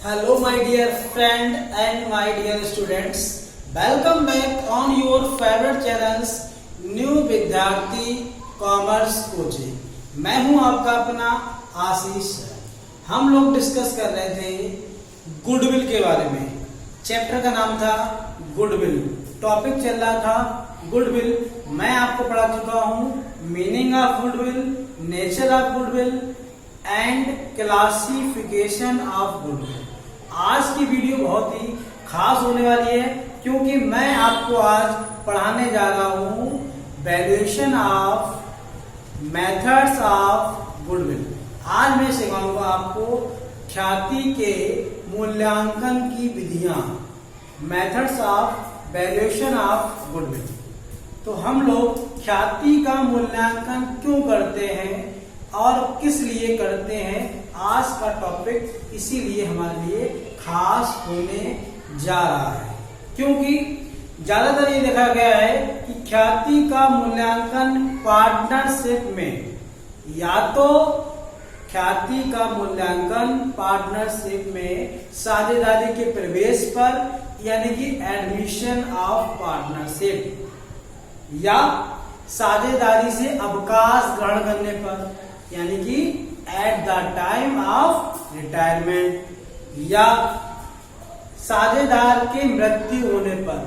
Hello my dear friend and my dear students. Welcome back on your favorite channels new विद्यार्थी commerce coaching. मैं हूं आपका अपना आशीष. हम लोग डिस्कस कर रहे थे गुडविल के बारे में. चैप्टर का नाम था गुडविल. टॉपिक चल रहा था गुडविल. मैं आपको पढ़ा चुका हूं meaning of goodwill, nature of goodwill and classification of goodwill. आज की वीडियो बहुत ही खास होने वाली है क्योंकि मैं आपको आज पढ़ाने जा रहा हूं valuation of methods of goodwill. आज मैं सिखाऊंगा आपको ख्याति के मूल्यांकन की विधियां, methods of valuation of goodwill. तो हम लोग ख्याति का मूल्यांकन क्यों करते हैं और किस लिए करते हैं, आज का टॉपिक इसीलिए हमारे लिए खास होने जा रहा है. क्योंकि ज्यादातर ये देखा गया है कि ख्याति का मूल्यांकन पार्टनरशिप में, या तो ख्याति का मूल्यांकन पार्टनरशिप में साझेदारी के प्रवेश पर यानी कि एडमिशन ऑफ पार्टनरशिप, या साझेदारी से अवकाश ग्रहण करने पर यानी कि at the time of retirement, या साझेदार के मृत्यु होने पर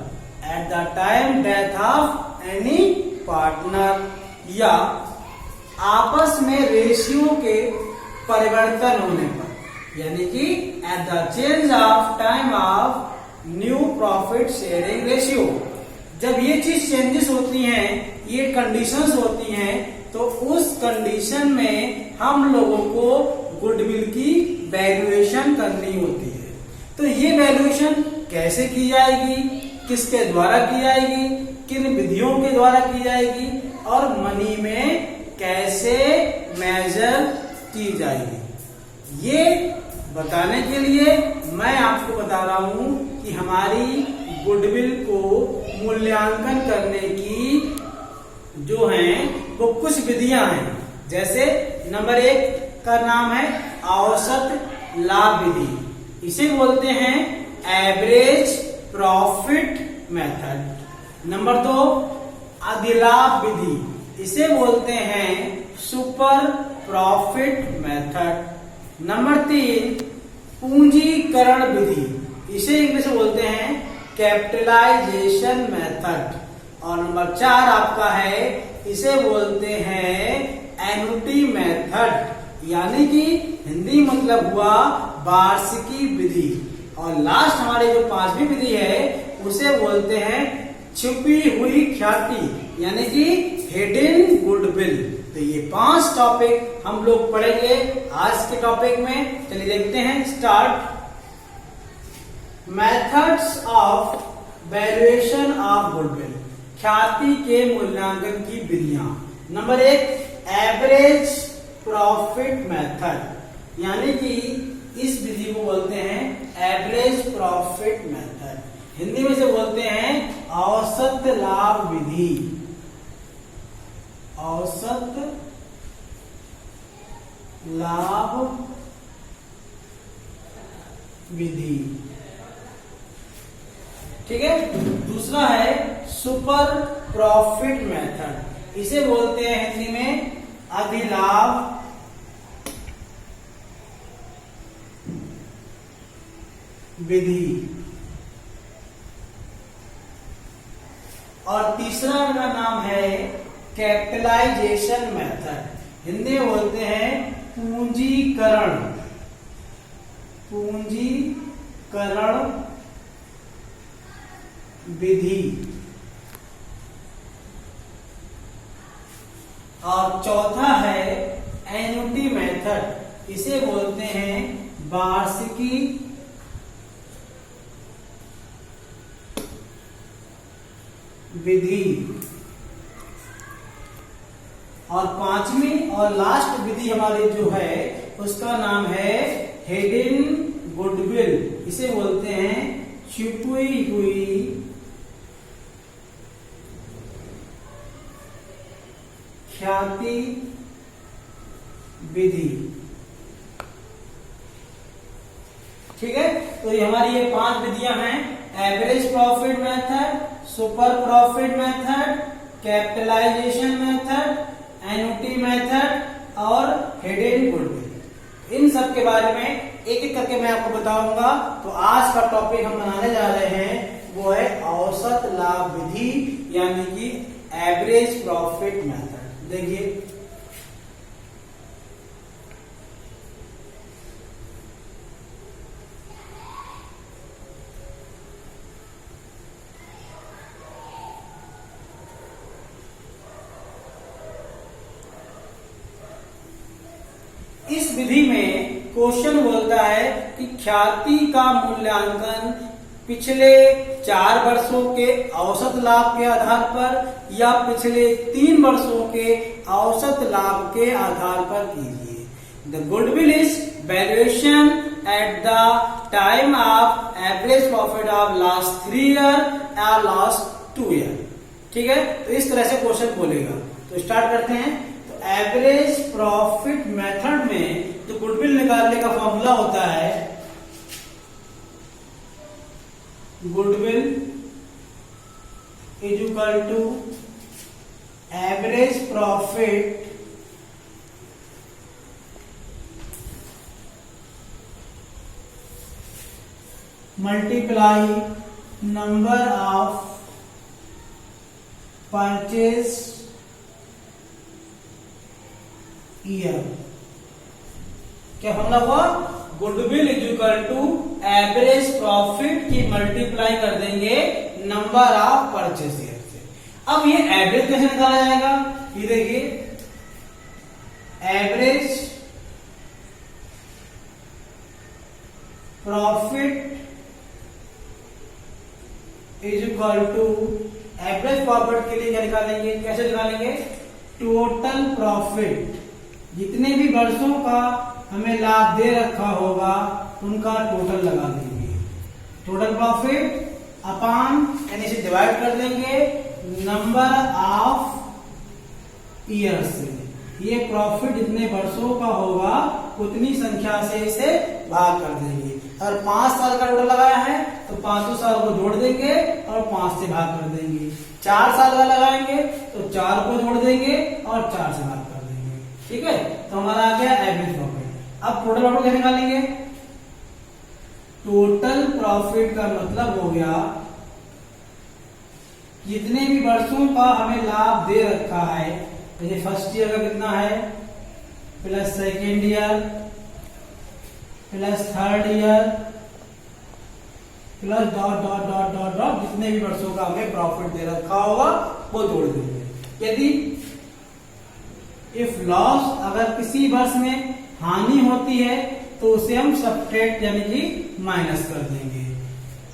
at the time death of any partner, या आपस में रेशियो के परिवर्तन होने पर यानी कि at the change of time of new profit sharing ratio. जब ये चीज चेंजेस होती हैं, ये कंडीशंस होती हैं, तो उस कंडीशन में हम लोगों को गुडविल की वैल्यूएशन करनी होती है. तो ये वैल्यूएशन कैसे की जाएगी, किसके द्वारा की जाएगी, किन विधियों के द्वारा की जाएगी और मनी में कैसे मेजर की जाएगी, ये बताने के लिए मैं आपको बता रहा हूं कि हमारी गुडविल को मूल्यांकन करने की जो हैं वो कुछ विधियां हैं. जैसे नंबर 1 का नाम है औसत लाभ विधि. इसे बोलते हैं एवरेज प्रॉफिट मेथड. नंबर 2 अधिलाभ विधि. इसे बोलते हैं सुपर प्रॉफिट मेथड. नंबर 3 पूंजीकरण विधि. इसे इंग्लिश में बोलते हैं कैपिटलाइजेशन मेथड. और नंबर 4 आपका है, इसे बोलते हैं एन्युटी मेथड यानी कि हिंदी मतलब हुआ वार्षिकी विधि. और लास्ट हमारी जो 5वीं विधि है उसे बोलते हैं छुपी हुई ख्याति यानी कि हिडन गुडविल. तो ये 5 टॉपिक हम लोग पढ़ेंगे आज के टॉपिक में. चलिए देखते हैं. Start. Methods of valuation of goodwill, ख्याति के मूल्यांकन की विधियां. नंबर 1 एवरेज प्रॉफिट मेथड यानी कि इस विधि को बोलते हैं एवरेज प्रॉफिट मेथड. हिंदी में से बोलते हैं औसत लाभ विधि. औसत लाभ विधि. ठीक है. दूसरा है सुपर प्रॉफिट मेथड. इसे बोलते हैं हिंदी में अधिलाभ विधि. और तीसरा का नाम है कैपिटलाइजेशन मेथड. हिंदी में बोलते हैं पूंजीकरण विधि. और चौथा है एन्युटी मेथड. इसे बोलते हैं वार्षिकी विधि. और 5वीं और लास्ट विधि हमारी जो है उसका नाम है हिडन गुडविल. इसे बोलते हैं छुपी हुई ख्याति विधि. ठीक है, तो ये हमारी ये 5 विधियां हैं: average profit method, super profit method, capitalisation method, annuity method और हिडन गुडविल। इन सब के बारे में एक एक करके मैं आपको बताऊंगा। तो आज का टॉपिक हम बनाने जा रहे हैं वो है औसत लाभ विधि, यानी कि एवरेज प्रॉफिट मेथड। देखिए, इस विधि में क्वेश्चन बोलता है कि ख्याति का मूल्यांकन पिछले 4 वर्षों के औसत लाभ के आधार पर या पिछले 3 वर्षों के औसत लाभ के आधार पर कीजिए। The goodwill is valuation at the time of average profit of last 3 year या लास्ट 2 ईयर। ठीक है, तो इस तरह से क्वेश्चन बोलेगा। तो स्टार्ट करते हैं। एवरेज प्रॉफिट मेथड में जो गुडविल निकालने का फॉर्मूला होता है, goodwill is equal to average profit multiply number of purchase year. क्या फॉर्मूला हुआ? Goodwill is equal to average profit की मल्टीप्लाई कर देंगे नंबर ऑफ परचेज ईयर से। अब ये एवरेज कैसे निकाला जाएगा? ये देखिए, average profit is equal to average profit के लिए क्या निकालेंगे? कैसे निकालेंगे? टोटल प्रॉफिट, जितने भी वर्षों का हमें लाभ दे रखा होगा उनका टोटल लगा देंगे। टोटल प्रॉफिट अपान यानी से डिवाइड कर देंगे नंबर ऑफ ईयर से। ये प्रॉफिट जितने वर्षों का होगा उतनी संख्या से इसे भाग कर देंगे। और 5 साल का टोटल लगाया है तो 5 साल को जोड़ देंगे और 5 से भाग कर देंगे। 4 साल का लगाएंगे तो 4 को जोड़ देंगे और 4 से भाग कर देंगे। ठीक है, तो हमारा आ गया एवरेज प्रॉफिट। अब टोटल प्रॉफिट कैसे निकालेंगे? टोटल प्रॉफिट का मतलब हो गया जितने भी वर्षों का हमें लाभ दे रखा है। जैसे फर्स्ट ईयर का कितना है, plus second year, plus third year, plus dot dot dot dot dot, जितने भी वर्षों का हमें प्रॉफिट दे रखा होगा वो जोड़ देंगे। यदि इफ लॉस, अगर किसी वर्ष में हानि होती है तो उसे हम सबट्रैक्ट यानी कि माइनस कर देंगे।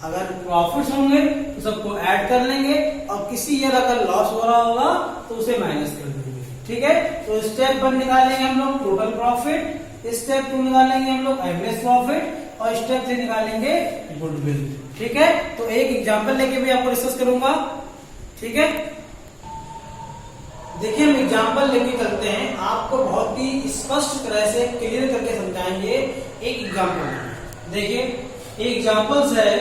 अगर प्रॉफिट्स होंगे तो सबको ऐड कर लेंगे और किसी ईयर अगर लॉस हो रहा होगा तो उसे माइनस कर देंगे। ठीक है, तो स्टेप 1 निकालेंगे हम लोग टोटल प्रॉफिट, स्टेप 2 निकालेंगे हम लोग एवरेज प्रॉफिट और स्टेप 3 निकालेंगे गुडविल। ठीक है, तो एक एग्जांपल लेके भी आपको डिस्कस करूंगा। ठीक है, देखिए हम एग्जाम्पल लेके चलते हैं, आपको बहुत ही स्पष्ट तरह से क्लियर करके समझाएंगे। एक एग्जाम्पल देखिए, एग्जाम्पल्स है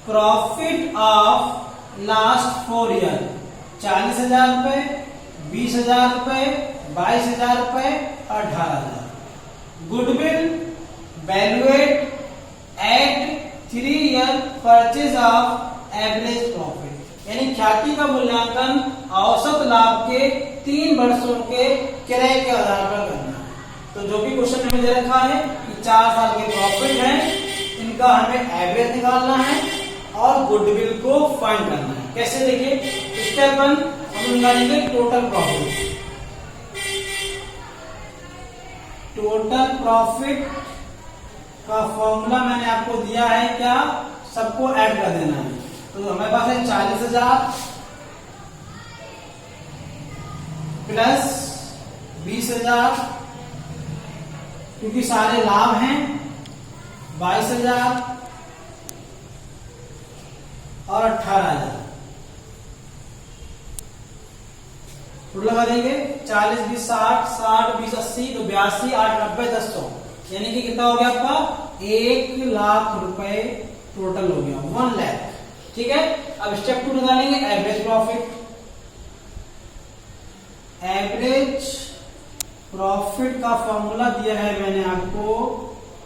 प्रॉफिट ऑफ लास्ट 4 ईयर 40,000 रुपए, 20,000 रुपए, 22,000 रुपए और 18,000। Goodwill valuate at 3 year purchase of average profit, यानी ख्याति का मूल्यांकन औसत लाभ के 3 वर्षों के क्रय के आधार पर करना है। तो जो भी क्वेश्चन हमें दे रखा है कि 4 साल के प्रॉफिट हैं, इनका हमें एवरेज निकालना है और गुडविल को फाइंड करना है। कैसे? देखिए, स्टेप 1 हम निकालेंगे टोटल प्रॉफिट। टोटल प्रॉफिट का फॉर्मूला मैंने आपको दिया है, क्या? सबको ऐड कर देना है। तो हमारे पास है 40,000 प्लस 20,000, क्योंकि सारे लाभ हैं, 22,000 और 18,000। टोटल लगा देंगे 40, 20, 60, 60, 20, 80 तो 82, 8, 90, 10, 100। यानी कि कितना हो गया आपका 1 लाख रुपए टोटल हो गया 1 लाख। ठीक है, अब स्टेप 2 निकालेंगे एवरेज प्रॉफिट। एवरेज प्रॉफिट का फॉर्मूला दिया है मैंने आपको,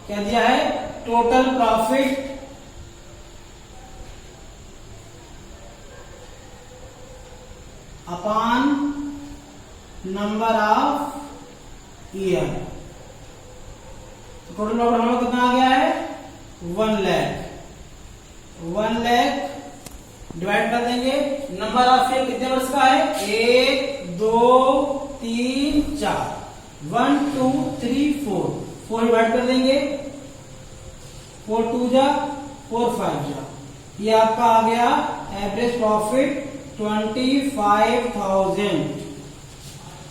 क्या दिया है, total profit upon number of year. तो टोटल प्रॉफिट हम लोग कितना आ गया है 1 लाख। 1 लाख डिवाइड कर देंगे, नंबर ऑफ ईयर कितने वर्ष का है 1 2 3 4, 1 2 3 4, 4 डिवाइड कर देंगे, 4 2 जा 4 5 जा, ये आपका आ गया एवरेज प्रॉफिट 25,000।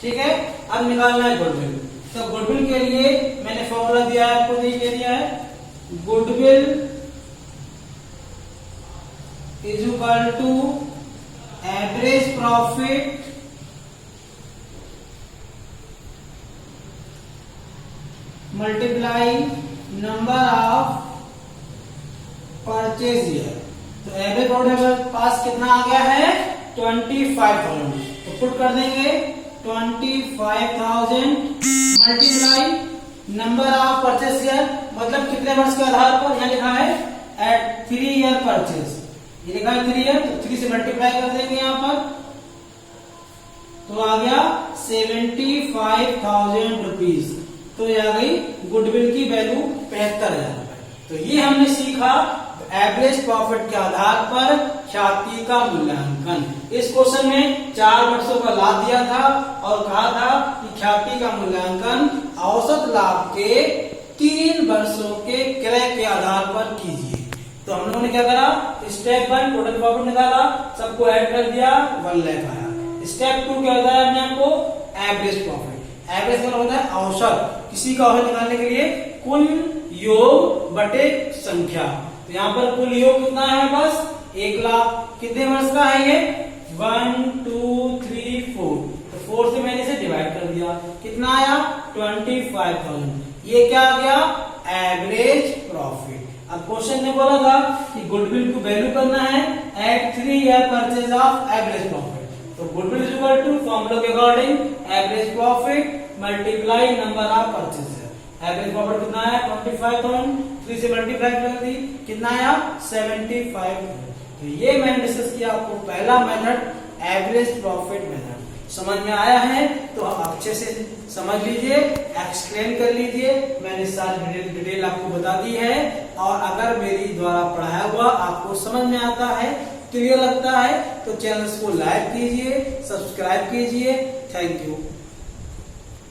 ठीक है, अब निकालना है गुडविल। तो गुडविल के लिए मैंने फॉर्मूला दिया है आपको, ये दिया है goodwill is equal to average profit multiply number of purchase year. तो एवरेज प्रॉफिट हमारे पास कितना आ गया है 25,000। तो पुट कर देंगे 25,000 multiply number of purchase year, मतलब कितने वर्ष के आधार पर, यहाँ लिखा है एट 3 ईयर परचेज, ये लिखा है 3 ईयर, तो 3 से मल्टीप्लाई कर देंगे यहाँ पर, तो आ गया 75,000 रुपीज। तो ये आ गई गुडविल की वैल्यू 75,000 रुपए। तो ये हमने सीखा एवरेज प्रॉफिट के आधार पर ख्याति का मूल्यांकन। इस क्वेश्चन में 4 वर्षों का लाभ दिया था और कहा था कि ख्याति का मूल्यांकन औसत लाभ के 3 वर्षों के क्रय के आधार पर कीजिए। तो हम लोगों ने क्या करा, स्टेप 1 टोटल प्रॉफिट निकाला, सबको ऐड कर दिया, 1 लाख आया। स्टेप 2 क्या होता है हमने आपको एवरेज प्रॉफिट। एवरेज मतलब होता है औसत, किसी का औसत निकालने के लिए कुल योग बटे संख्या। तो यहाँ पर कुल योग कितना है बस 1 लाख। कितने वर्ष का है ये 1 2 3 4, तो 4 से मैंने इसे डिवाइड कर दिया, कितना आया 25,000। ये क्या आ गया एवरेज प्रॉफिट। अब क्वेश्चन ने बोला था कि गुडविल को वैल्यू करना है at 3 year purchase of average profit. So goodwill is equal to formula के according average profit multiply number of purchase. Average profit कितना है 25,000, 3 से मल्टीप्लाई कर दी, कितना आया 75,000। तो ये मैंने डिस्कस किया आपको पहला मेथड एवरेज प्रॉफिट मेथड। समझ में आया है तो आप अच्छे से समझ लीजिए, एक्सप्लेन कर लीजिए, मैंने सारी डिटेल आपको बता दी है। और अगर मेरी द्वारा पढ़ाया हुआ आपको समझ में आता है, क्लियर लगता है, तो चैनल को लाइक कीजिए, सब्सक्राइब कीजिए। Thank you.